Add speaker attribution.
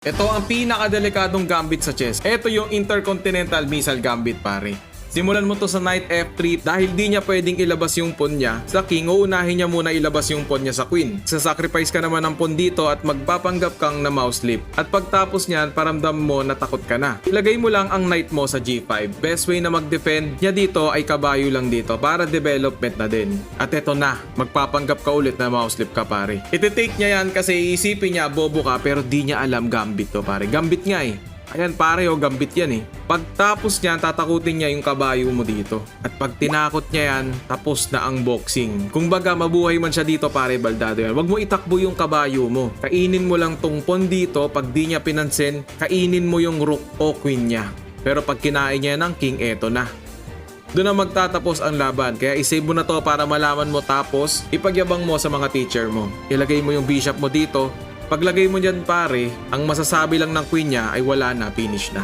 Speaker 1: Ito ang pinakadelikadong gambit sa chess. Ito yung Intercontinental Missile Gambit, pare. Simulan mo to sa Knight F3 dahil di niya pwedeng ilabas yung pawn niya sa king, uunahin niya muna ilabas yung pawn niya sa queen. Sasacrifice ka naman ng pawn dito at magpapanggap kang na mouse slip. At pagtapos niyan, paramdam mo na takot ka na. Ilagay mo lang ang knight mo sa g5. Best way na mag-defend niya dito ay kabayo lang dito para development na din. At eto na, magpapanggap ka ulit na mouse slip ka, pare. Iti-take niya yan kasi iisipin niya bobo ka pero di niya alam gambit to, pare. Gambit nga eh. Ayan pare, gambit yan eh. Pagtapos niyan, tatakutin niya yung kabayo mo dito. At pag tinakot niya yan, tapos na ang boxing. Kung baga mabuhay man siya dito, pare, baldado yan. Huwag mo itakbo yung kabayo mo. Kainin mo lang tong pawn dito. Pag di niya pinansin, kainin mo yung rook o queen niya. Pero pag kinain niya ng king, eto na. Doon na magtatapos ang laban. Kaya isave mo na to para malaman mo, tapos ipagyabang mo sa mga teacher mo. Ilagay mo yung bishop mo dito. Paglagay mo dyan, pare, ang masasabi lang ng queen niya ay wala na, finish na.